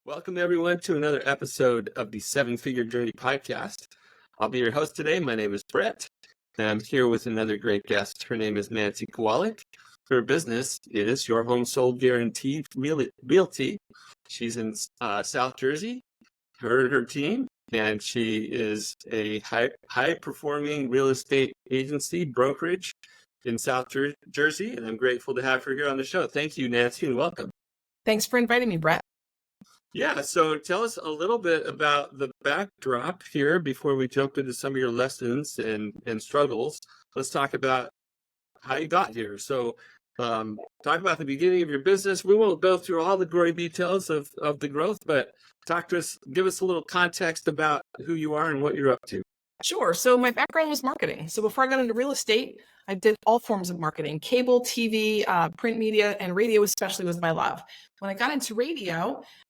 Welcome, everyone, to another episode of the Seven Figure Journey podcast. I'll be your host today. My name is Brett, and I'm here with another great guest. Her name is Nancy Kowalik. Her business is Your Home Sold Guaranteed Realty. She's in South Jersey, her and her team, and she is a high-performing real estate agency brokerage in South Jersey, and I'm grateful to have her here on the show. Thank you, Nancy, and welcome. Thanks for inviting me, Brett. Yeah, so tell us a little bit about the backdrop here before we jump into some of your lessons and struggles. Let's talk about how you got here. So talk about the beginning of your business. We won't go through all the gory details of the growth, but talk to us, give us a little context about who you are and what you're up to. Sure. So my background was marketing. So before I got into real estate, I did all forms of marketing: cable, TV, print media, and radio especially was my love. When I got into when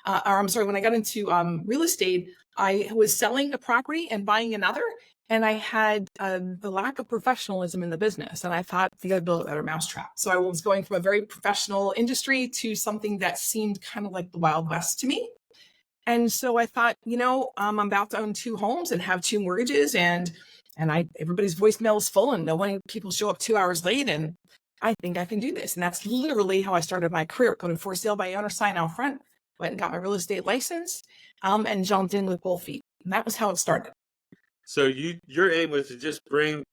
I got into real estate, I was selling a property and buying another. And I had the lack of professionalism in the business. And I thought, I got to build a better mousetrap. So I was going from a very professional industry to something that seemed kind of like the Wild West to me. And so I thought, I'm about to own 2 homes and have 2 mortgages, and everybody's voicemail is full, and people show up 2 hours late, and I think I can do this. And that's literally how I started my career: going for sale by owner, sign out front, went and got my real estate license, and jumped in with both feet. And that was how it started. So your aim was to just bring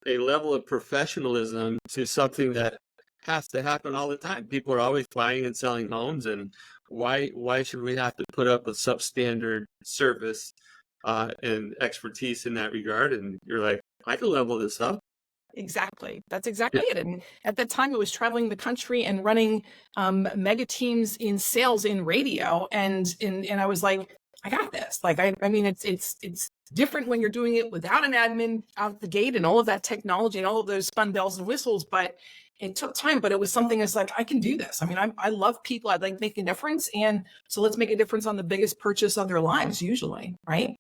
a level of professionalism to something that has to happen all the time. People are always buying and selling homes, and why should we have to put up with substandard service and expertise in that regard? And you're like, I can level this up. Exactly. That's exactly it. And at that time, I was traveling the country and running mega teams in sales in radio, and I was like, I got this. Like, I mean, it's different when you're doing it without an admin out the gate and all of that technology and all of those fun bells and whistles, but it took time. But it was something that's like, I can do this. I mean, I love people. I'd like making a difference. And so let's make a difference on the biggest purchase of their lives, usually, right?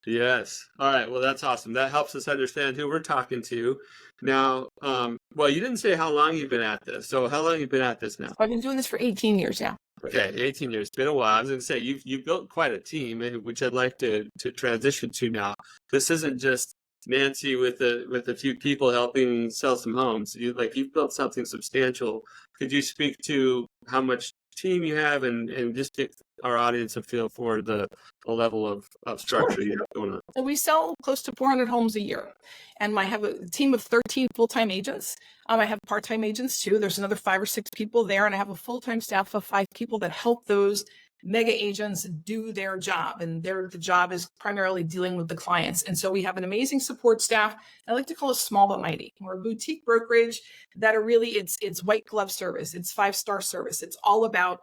Yes. All right. Well, that's awesome. That helps us understand who we're talking to. Now, well, you didn't say how long you've been at this. So how long have you been at this now? I've been doing this for 18 years now. Okay, 18 years. It's been a while. I was going to say, you've built quite a team, which I'd like to transition to now. This isn't just Nancy with a few people helping sell some homes. You've built something substantial. Could you speak to how much team you have and just give our audience a feel for the level of structure you have going on? So we sell close to 400 homes a year, and I have a team of 13 full-time agents. I have part-time agents too. There's another 5 or 6 people there, and I have a full-time staff of 5 people that help those mega agents do their job, and the job is primarily dealing with the clients. And so we have an amazing support staff. I like to call it small but mighty. We're a boutique brokerage that are really, it's white glove service. It's 5-star service. It's all about,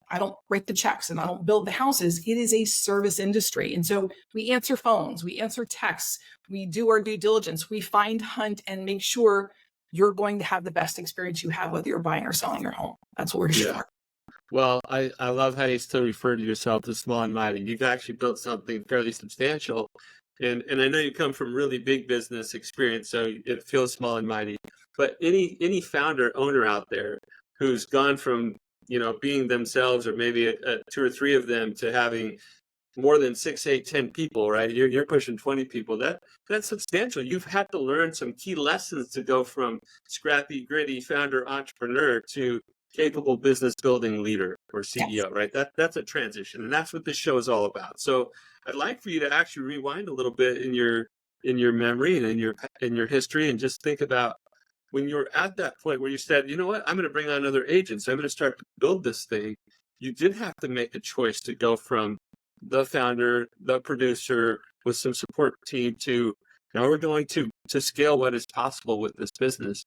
I don't write the checks and I don't build the houses. It is a service industry. And so we answer phones, we answer texts, we do our due diligence, we find, hunt, and make sure you're going to have the best experience you have, whether you're buying or selling your home. That's what we're here for. Well, I love how you still refer to yourself as small and mighty. You've actually built something fairly substantial. And I know you come from really big business experience, so it feels small and mighty. But any founder, owner out there who's gone from, being themselves or maybe 2 or 3 of them to having more than 6, 8, 10 people, right? You're pushing 20 people. That's substantial. You've had to learn some key lessons to go from scrappy, gritty founder entrepreneur to capable business building leader or CEO, yes. Right? That's a transition, and that's what this show is all about. So I'd like for you to actually rewind a little bit in your memory and in your history, and just think about when you're at that point where you said, you know what, I'm going to bring on other agents. I'm going to start to build this thing. You did have to make a choice to go from the founder, the producer with some support team to now we're going to scale what is possible with this business.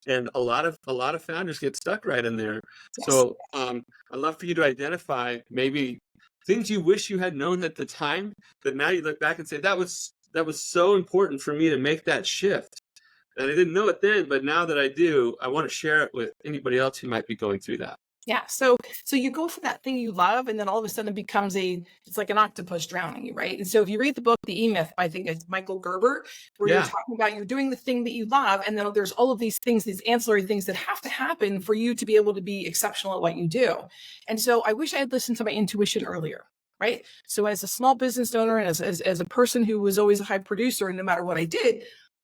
And a lot of founders get stuck right in there. Yes. So I'd love for you to identify maybe things you wish you had known at the time, that now you look back and say, that was so important for me to make that shift. And I didn't know it then, but now that I do, I want to share it with anybody else who might be going through that. Yeah. So you go for that thing you love, and then all of a sudden it becomes it's like an octopus drowning you, right? And so if you read the book, The E-Myth, I think it's Michael Gerber, where you're Yeah. talking about you're doing the thing that you love, and then there's all of these things, these ancillary things that have to happen for you to be able to be exceptional at what you do. And so I wish I had listened to my intuition earlier. Right. So as a small business owner and as a person who was always a high producer, and no matter what I did,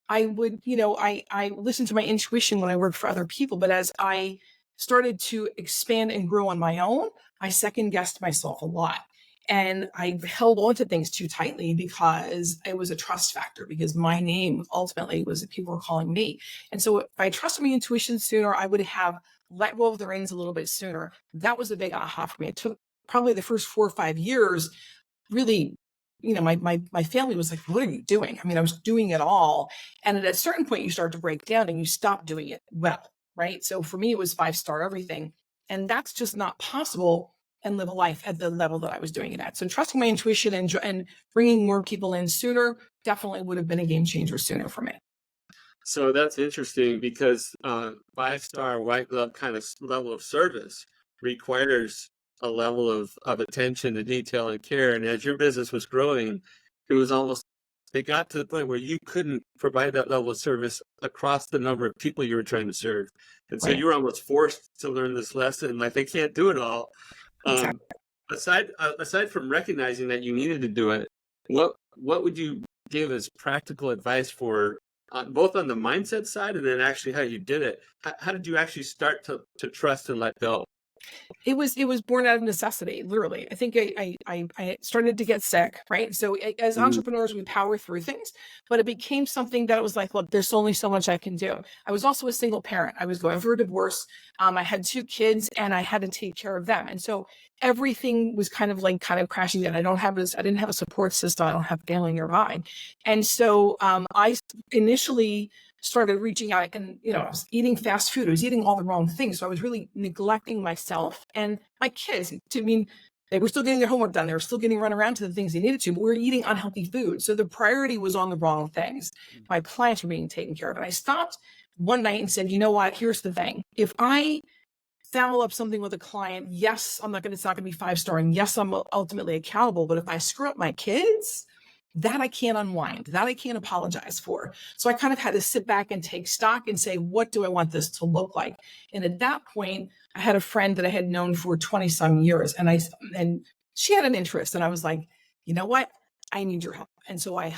I would, I listened to my intuition when I worked for other people. But as I started to expand and grow on my own, I second guessed myself a lot. And I held on to things too tightly because it was a trust factor, because my name ultimately was that people were calling me. And so if I trusted my intuition sooner, I would have let go of the reins a little bit sooner. That was a big aha for me. It took probably the first 4 or 5 years, really, my family was like, what are you doing? I mean, I was doing it all. And at a certain point, you start to break down and you stop doing it well. Right. So for me, it was 5-star everything. And that's just not possible and live a life at the level that I was doing it at. So trusting my intuition and bringing more people in sooner definitely would have been a game changer sooner for me. So that's interesting because 5-star white glove kind of level of service requires a level of attention to detail and care. And as your business was growing, it was almost, it got to the point where you couldn't provide that level of service across the number of people you were trying to serve. And so Right. you were almost forced to learn this lesson, like they can't do it all. Um, Exactly. aside from recognizing that you needed to do it, what would you give as practical advice for both on the mindset side and then actually how you did it? How did you actually start to trust and let go? It was born out of necessity, literally. I think I started to get sick, right? So as Mm, entrepreneurs, we power through things, but it became something that was like, look, there's only so much I can do. I was also a single parent. I was going through a divorce. I had 2 kids and I had to take care of them. And so everything was kind of crashing down. I didn't have a support system. I don't have family nearby. And so I initially started reaching out, and I was eating fast food. I was eating all the wrong things. So I was really neglecting myself and my kids. I mean, they were still getting their homework done. They were still getting run around to the things they needed to, but we were eating unhealthy food. So the priority was on the wrong things. My clients were being taken care of. And I stopped one night and said, you know what? Here's the thing. If I foul up something with a client, yes, it's not going to be 5-star. And yes, I'm ultimately accountable. But if I screw up my kids, that I can't unwind, that I can't apologize for. So I kind of had to sit back and take stock and say, what do I want this to look like? And at that point, I had a friend that I had known for 20 some years, and she had an interest. And I was like, you know what? I need your help. And so I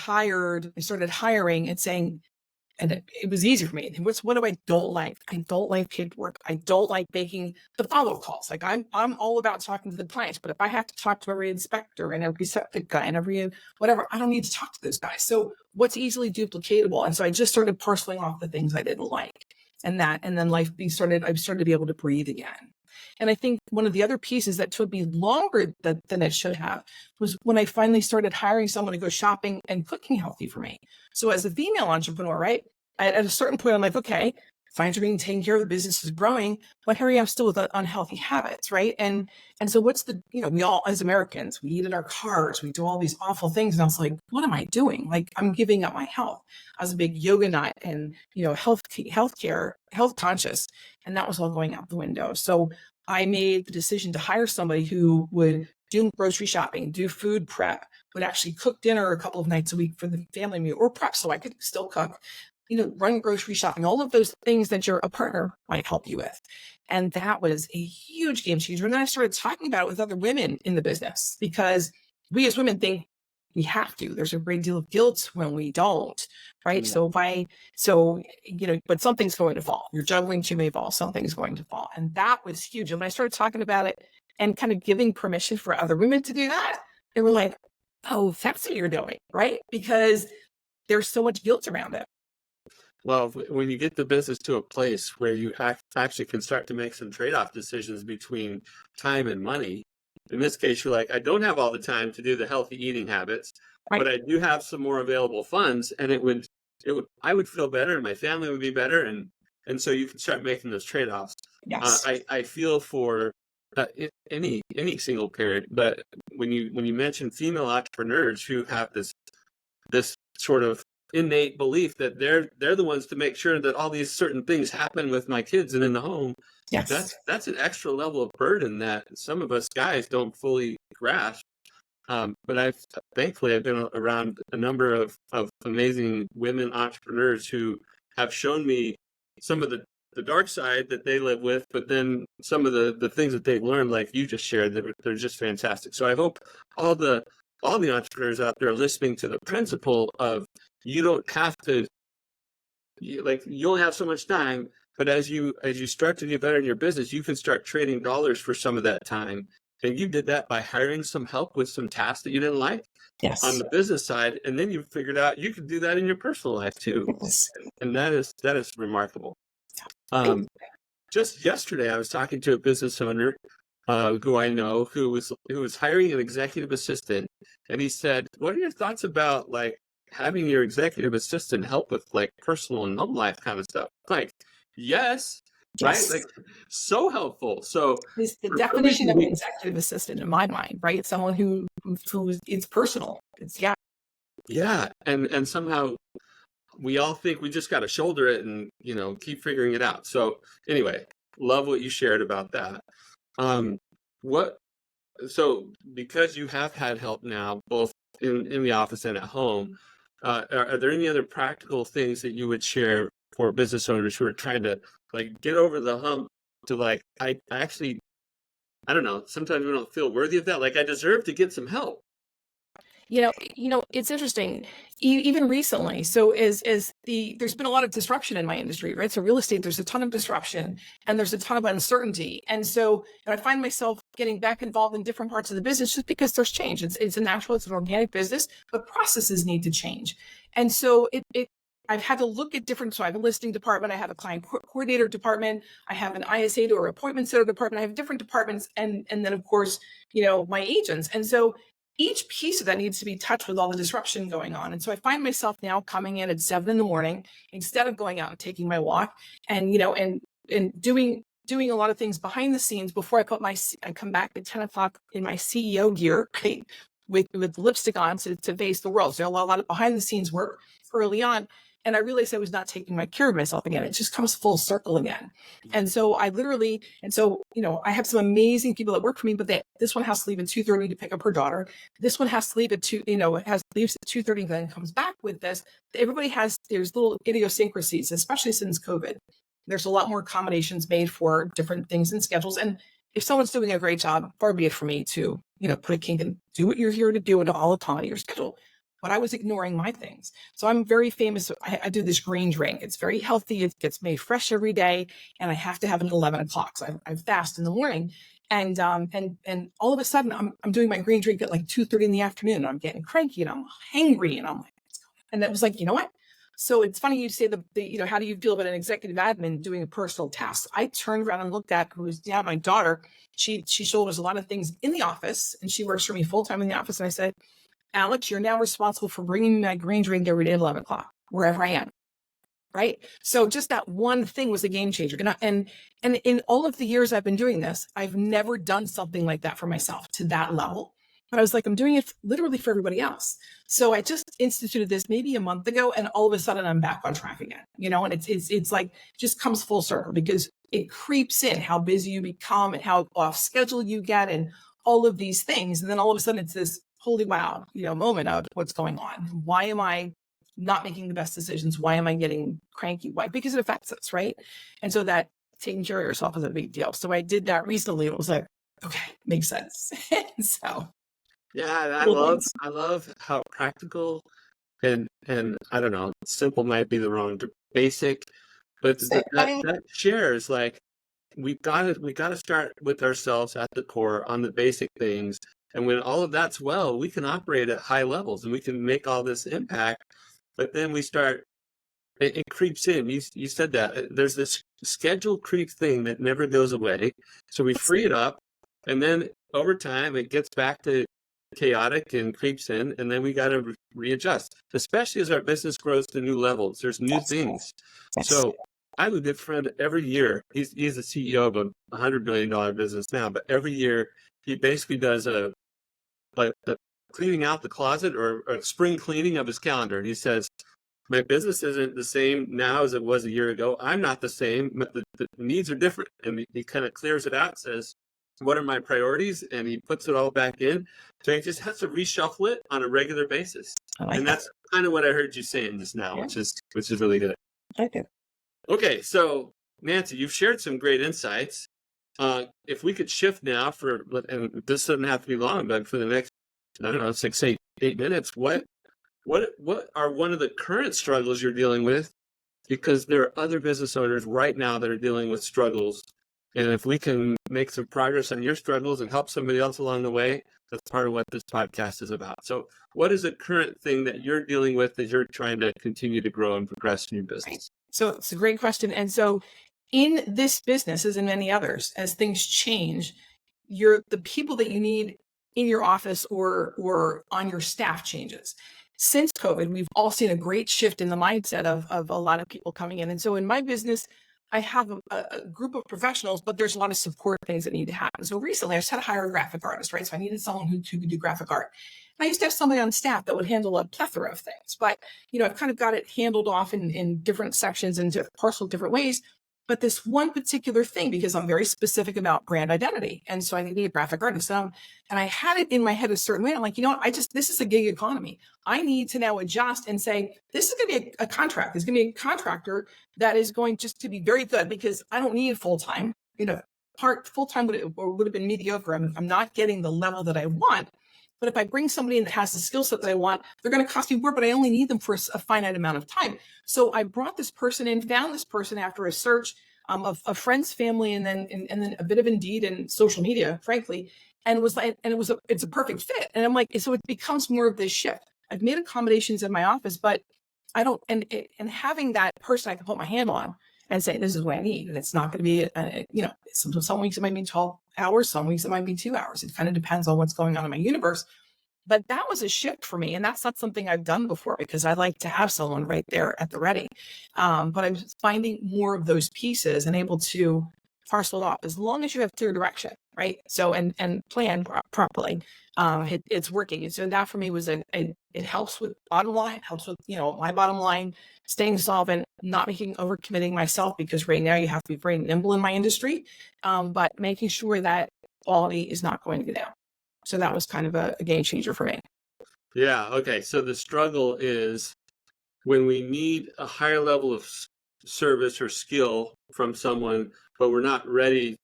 started hiring and saying, and it was easy for me. What do I don't like? I don't like paperwork. I don't like making the follow calls. Like I'm all about talking to the clients, but if I have to talk to every inspector and every septic guy and every whatever, I don't need to talk to those guys. So what's easily duplicatable? And so I just started parceling off the things I didn't like, and then I started to be able to breathe again. And I think one of the other pieces that took me longer than it should have was when I finally started hiring someone to go shopping and cooking healthy for me. So as a female entrepreneur, right, at a certain point, I'm like, okay, clients are being taken care of, the business is growing, but here I am still with unhealthy habits, right? And so what's we all, as Americans, we eat in our cars, we do all these awful things. And I was like, what am I doing? Like, I'm giving up my health. I was a big yoga nut and, healthcare, health conscious, and that was all going out the window. So I made the decision to hire somebody who would do grocery shopping, do food prep, would actually cook dinner a couple of nights a week for the family meal, or prep so I could still cook, run grocery shopping, all of those things that a partner might help you with. And that was a huge game changer. And then I started talking about it with other women in the business, because we as women think we have to. There's a great deal of guilt when we don't, right? mm. But something's going to fall. You're juggling too many balls, something's going to fall. And that was huge. And when I started talking about it and kind of giving permission for other women to do that, they were like, oh, that's what you're doing, right? Because there's so much guilt around it. Well, when you get the business to a place where you actually can start to make some trade-off decisions between time and money, in this case, you're like, I don't have all the time to do the healthy eating habits, Right. but I do have some more available funds, and I would feel better, and my family would be better, and so you can start making those trade-offs. Yes. I feel for any single parent, but when you mention female entrepreneurs who have this sort of innate belief that they're the ones to make sure that all these certain things happen with my kids and in the home. Yes. That's an extra level of burden that some of us guys don't fully grasp. But thankfully I've been around a number of amazing women entrepreneurs who have shown me some of the dark side that they live with, but then some of the things that they've learned, like you just shared, that they're just fantastic. So I hope all the entrepreneurs out there listening to the principle of you don't have to, you only have so much time, but as you start to get better in your business, you can start trading dollars for some of that time. And you did that by hiring some help with some tasks that you didn't like on Yes. the business side, and then you figured out you could do that in your personal life too. Yes. And that is remarkable. Thank Just yesterday, I was talking to a business owner who I know who was hiring an executive assistant, and he said, "What are your thoughts about like having your executive assistant help with like personal and home life kind of stuff?" Like, yes, right? Yes. Like, so helpful. So Is the for some definition reason, of an executive assistant in my mind, right? It's someone who it's personal. It's yeah, and somehow we all think we just got to shoulder it and keep figuring it out. So anyway, love what you shared about that. Um, what So because you have had help now, both in the office and at home, are there any other practical things that you would share for business owners who are trying to like get over the hump to like, I actually, I don't know, sometimes we don't feel worthy of that. Like I deserve to get some help. it's interesting. Even recently, so there's been a lot of disruption in my industry, right? So real estate, there's a ton of disruption and there's a ton of uncertainty, and so I find myself getting back involved in different parts of the business just because there's change. It's an organic business, but processes need to change, and so I've had to look at different. So I have a listing department, I have a client coordinator department, I have an ISA or appointment setter department, I have different departments, and then of course, my agents, and so each piece of that needs to be touched with all the disruption going on. And so I find myself now coming in at 7 a.m. instead of going out and taking my walk and, and doing a lot of things behind the scenes before I come back at 10 o'clock in my CEO gear, right, with lipstick on to face the world. So a lot of behind the scenes work early on. And I realized I was not taking care of myself again. It just comes full circle again. And so I have some amazing people that work for me, but this one has to leave at 2:30 to pick up her daughter. This one has to leave at leaves at 2:30, then comes back with this. There's little idiosyncrasies, especially since COVID. There's a lot more accommodations made for different things and schedules. And if someone's doing a great job, far be it for me to, put a kink in, do what you're here to do and all accommodate your schedule. But I was ignoring my things. So I'm very famous. I do this green drink. It's very healthy. It gets made fresh every day. And I have to have it at 11 o'clock. So I fast in the morning. And all of a sudden I'm doing my green drink at like 2:30 in the afternoon. And I'm getting cranky and I'm hangry. And I'm like, and that was like, you know what? So it's funny you say how do you feel about an executive admin doing a personal task? I turned around and looked at my daughter. She shoulders a lot of things in the office and she works for me full time in the office. And I said, Alex, you're now responsible for bringing me my green drink every day at 11 o'clock, wherever I am. Right. So just that one thing was a game changer. And in all of the years I've been doing this, I've never done something like that for myself to that level. But I was like, I'm doing it literally for everybody else. So I just instituted this maybe a month ago, and all of a sudden I'm back on track again. And it's like just comes full circle because it creeps in how busy you become and how off schedule you get and all of these things. And then all of a sudden it's this holy wow, moment of what's going on. Why am I not making the best decisions? Why am I getting cranky? Why? Because it affects us, right? And so that taking care of yourself is a big deal. So I did that recently. It was like, okay, makes sense. So Yeah, things. I love how practical and I don't know, simple might be the wrong basic, but that shares like we got to start with ourselves at the core on the basic things. And when all of that's well, we can operate at high levels and we can make all this impact. But then it creeps in. You said that there's this schedule creep thing that never goes away. So we free it up, and then over time it gets back to chaotic and creeps in, and then we got to readjust. Especially as our business grows to new levels, there's new things. So I have a good friend every year. He's the CEO of a $100 billion business now, but every year he basically does the cleaning out the closet or spring cleaning of his calendar. And he says, My business isn't the same now as it was a year ago. I'm not the same. The needs are different. And he kind of clears it out, says, what are my priorities? And he puts it all back in. So he just has to reshuffle it on a regular basis. I like And that. that's kind of what I heard you saying just now, Yeah. which is really good. Okay. Okay, so Nancy, you've shared some great insights. If we could shift now and this doesn't have to be long, but for the next, I don't know, 8 minutes, what are one of the current struggles you're dealing with? Because there are other business owners right now that are dealing with struggles. And if we can make some progress on your struggles and help somebody else along the way, that's part of what this podcast is about. So what is a current thing that you're dealing with as you're trying to continue to grow and progress in your business? So it's a great question. And so in this business, as in many others, as things change, the people that you need in your office or on your staff changes. Since COVID, we've all seen a great shift in the mindset of a lot of people coming in. And so in my business, I have a group of professionals, but there's a lot of support things that need to happen. So recently I just had to hire a graphic artist, right? So I needed someone who could do graphic art. And I used to have somebody on staff that would handle a plethora of things, but I've kind of got it handled off in different sections and parceled different ways. But this one particular thing, because I'm very specific about brand identity. And so I need a graphic artist. And I had it in my head a certain way. I'm like, this is a gig economy. I need to now adjust and say, this is going to be a contract. There's going to be a contractor that is going just to be very good because I don't need full-time. Full-time would have been mediocre. I'm not getting the level that I want. But if I bring somebody in that has the skill set that I want, they're going to cost me more, but I only need them for a finite amount of time. So I brought this person in, found this person after a search of friends, family, and then a bit of Indeed and social media, frankly, and it's a perfect fit. And I'm like, so it becomes more of this shift. I've made accommodations in my office, but I don't, and having that person I can put my hand on and say, this is what I need. And it's not going to be, some weeks it might be 12 hours, some weeks it might be 2 hours. It kind of depends on what's going on in my universe. But that was a shift for me. And that's not something I've done before because I like to have someone right there at the ready. But I'm finding more of those pieces and able to parcel it off as long as you have clear direction, right? So, and plan properly. It's working. And so that for me was it helps with bottom line, helps with, my bottom line, staying solvent, not overcommitting myself because right now you have to be very nimble in my industry, but making sure that quality is not going to go down. So that was kind of a game changer for me. Yeah. Okay. So the struggle is when we need a higher level of service or skill from someone, but we're not ready,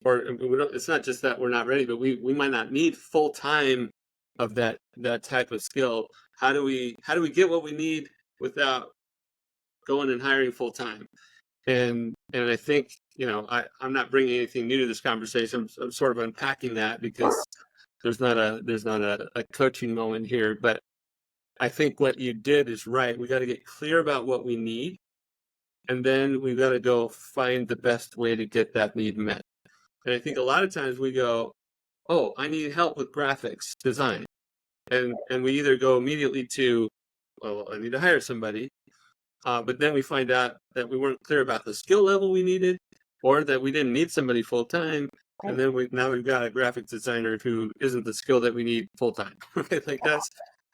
or it's not just that we're not ready, but we might not need full time of that type of skill. How do we get what we need without going and hiring full time? And I think, I'm not bringing anything new to this conversation. I'm sort of unpacking that because there's not a coaching moment here, but I think what you did is right. We got to get clear about what we need, and then we've got to go find the best way to get that need met. And I think a lot of times we go, oh, I need help with graphics design. And we either go immediately to, well, I need to hire somebody. But then we find out that we weren't clear about the skill level we needed, or that we didn't need somebody full time. And then we've got a graphic designer who isn't the skill that we need full time. Right? Like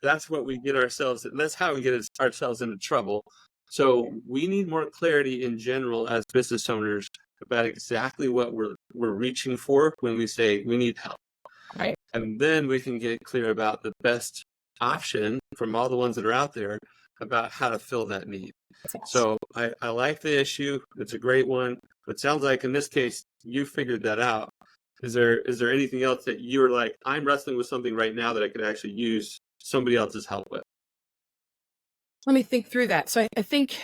that's what we get ourselves, and that's how we get ourselves into trouble. So we need more clarity in general as business owners about exactly what we're reaching for when we say we need help. Right. And then we can get clear about the best option from all the ones that are out there about how to fill that need. So I like the issue. It's a great one. It sounds like in this case, you figured that out. Is there anything else that you're like, I'm wrestling with something right now that I could actually use somebody else's help with? Let me think through that. So I think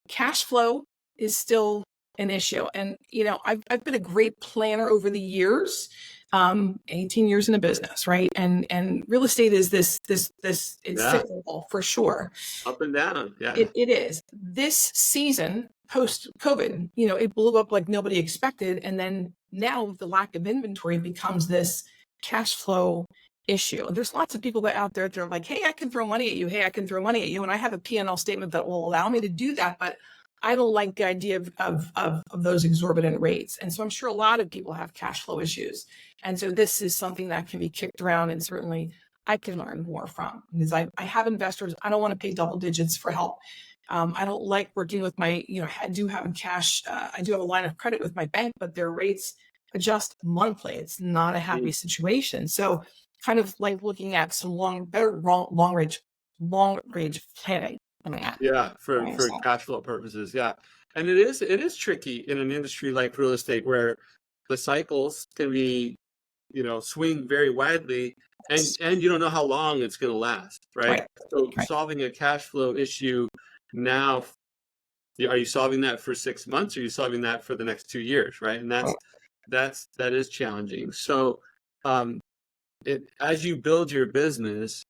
cash flow is still an issue. And, I've been a great planner over the years, 18 years in a business, right? And real estate is this it's cyclical for sure. Up and down. Yeah. It is. This season, post-COVID, it blew up like nobody expected. And then now the lack of inventory becomes this cash flow issue. And there's lots of people that out there that are like, hey, I can throw money at you. Hey, I can throw money at you. And I have a P&L statement that will allow me to do that. But I don't like the idea of those exorbitant rates. And so I'm sure a lot of people have cash flow issues. And so this is something that can be kicked around. And certainly I can learn more from, because I have investors. I don't want to pay double digits for help. I don't like working with my, I do have cash. I do have a line of credit with my bank, but their rates adjust monthly. It's not a happy situation. So kind of like looking at some long range planning. Yeah, for Right? cash flow purposes. Yeah. And it is tricky in an industry like real estate where the cycles can be, swing very widely, and you don't know how long it's going to last, right? Right. So Right. solving a cash flow issue now, are you solving that for 6 months, or are you solving that for the next 2 years, right? And that is challenging. So um as you build your business,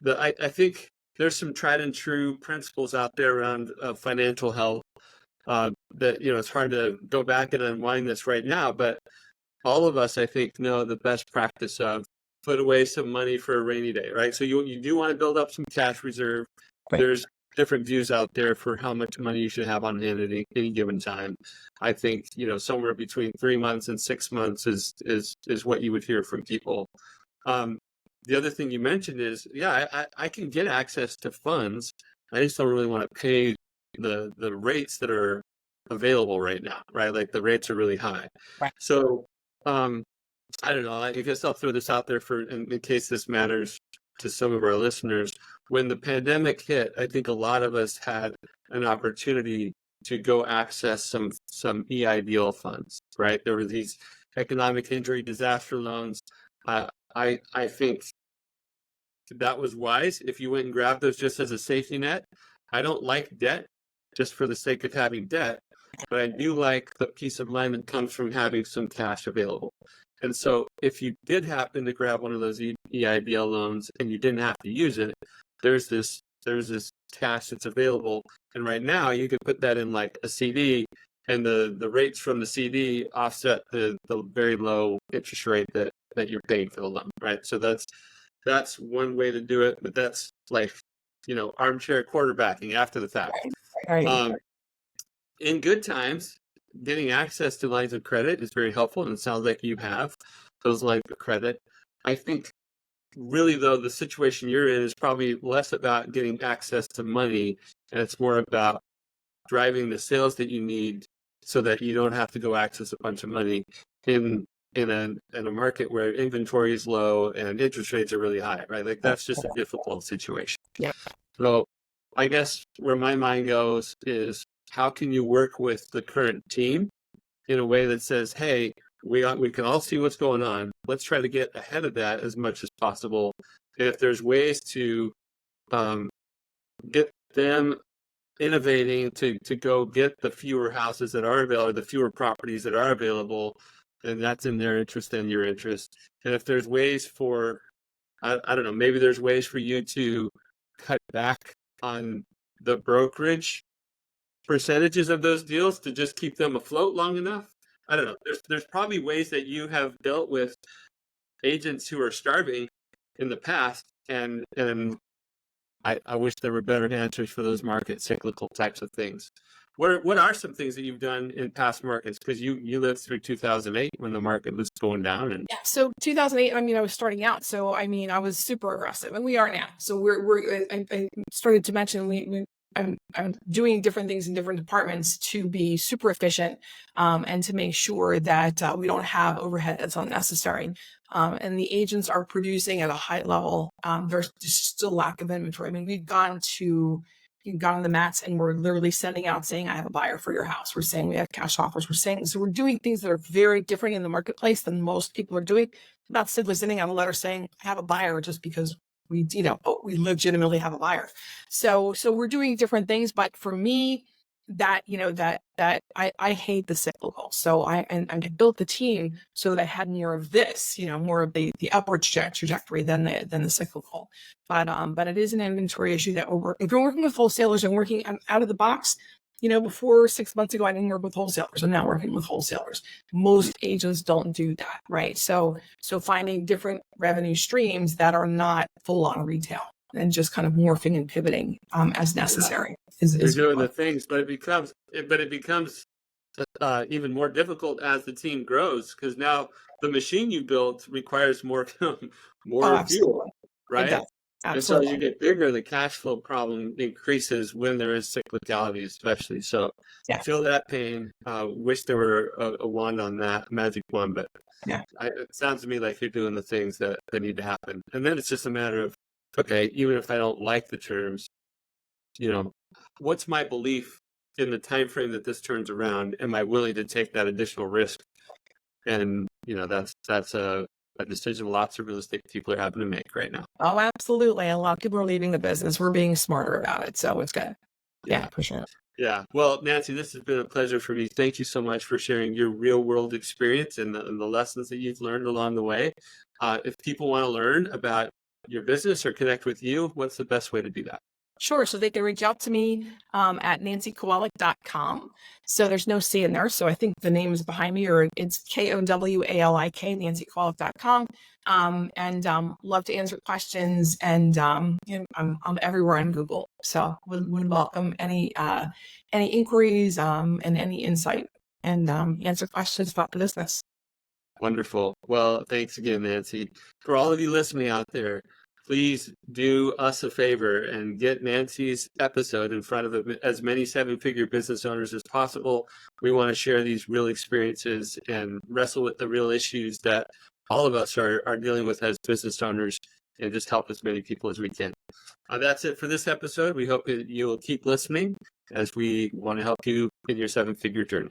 I think there's some tried and true principles out there around financial health, that it's hard to go back and unwind this right now, but all of us, I think, know the best practice of put away some money for a rainy day, right? So you do want to build up some cash reserve. Right. There's different views out there for how much money you should have on hand at any given time. I think, somewhere between 3 months and 6 months is what you would hear from people. The other thing you mentioned is, yeah, I can get access to funds. I just don't really want to pay the rates that are available right now, right? Like the rates are really high. Right. So I don't know. I guess I'll throw this out there in case this matters to some of our listeners. When the pandemic hit, I think a lot of us had an opportunity to go access some EIDL funds, right? There were these economic injury disaster loans. I think that was wise if you went and grabbed those just as a safety net. I don't like debt just for the sake of having debt, but I do like the peace of mind that comes from having some cash available. And so if you did happen to grab one of those EIDL loans and you didn't have to use it, there's this cash that's available. And right now you could put that in like a CD, and the rates from the CD offset the very low interest rate that you're paying for the loan, right? So that's one way to do it, but that's like, armchair quarterbacking after the fact. Right. In good times, getting access to lines of credit is very helpful, and it sounds like you have those lines of credit. I think really, though, the situation you're in is probably less about getting access to money, and it's more about driving the sales that you need so that you don't have to go access a bunch of money in a market where inventory is low and interest rates are really high, right? Like that's just a difficult situation. Yeah. So I guess where my mind goes is, how can you work with the current team in a way that says, hey, we can all see what's going on. Let's try to get ahead of that as much as possible. And if there's ways to get them innovating to go get the fewer houses that are available, the fewer properties that are available, then that's in their interest and your interest. And if there's ways for, I don't know, maybe there's ways for you to cut back on the brokerage percentages of those deals to just keep them afloat long enough. I don't know. There's probably ways that you have dealt with agents who are starving in the past, and I wish there were better answers for those market cyclical types of things. What are some things that you've done in past markets? Because you lived through 2008 when the market was going down. And Yeah. So 2008, I was starting out. So, I was super aggressive, and we are now. So I started to mention I'm doing different things in different departments to be super efficient, and to make sure that we don't have overhead that's unnecessary. And the agents are producing at a high level. There's just a lack of inventory. We've gone on the mats, and we're literally sending out saying, I have a buyer for your house. We're saying we have cash offers. So we're doing things that are very different in the marketplace than most people are doing. Not simply sending out a letter saying, I have a buyer, just because we legitimately have a buyer. So we're doing different things, but for me, that I hate the cyclical. So I built the team so that I had more of this, more of the upward trajectory than the cyclical. But it is an inventory issue that if you're working with wholesalers and working out of the box, before 6 months ago, I didn't work with wholesalers. I'm now working with wholesalers. Most agents don't do that, right? So finding different revenue streams that are not full on retail, and just kind of morphing and pivoting as necessary. You're doing the things, but it becomes even more difficult as the team grows, because now the machine you built requires more fuel. It right? does. And so as you Absolutely. get bigger, the cash flow problem increases when there is cyclicality, especially. So Yeah. feel that pain. Wish there were a wand on that, magic wand, but Yeah. it sounds to me like you're doing the things that need to happen. And then it's just a matter of, okay, even if I don't like the terms, what's my belief in the time frame that this turns around? Am I willing to take that additional risk? And that's a decision lots of real estate people are having to make right now. Oh, absolutely. A lot of people are leaving the business. We're being smarter about it. So it's good. Yeah. Yeah, for sure. Yeah. Well, Nancy, this has been a pleasure for me. Thank you so much for sharing your real world experience and the lessons that you've learned along the way. If people want to learn about your business or connect with you, what's the best way to do that? Sure. So they can reach out to me at nancykowalik.com. So there's no C in there. So I think the name is behind me, or it's Kowalik, nancykowalik.com. And love to answer questions. And I'm everywhere on Google. So would welcome any inquiries and any insight, and answer questions about the business. Wonderful. Well, thanks again, Nancy. For all of you listening out there, please do us a favor and get Nancy's episode in front of as many seven-figure business owners as possible. We want to share these real experiences and wrestle with the real issues that all of us are dealing with as business owners, and just help as many people as we can. That's it for this episode. We hope that you'll keep listening as we want to help you in your seven-figure journey.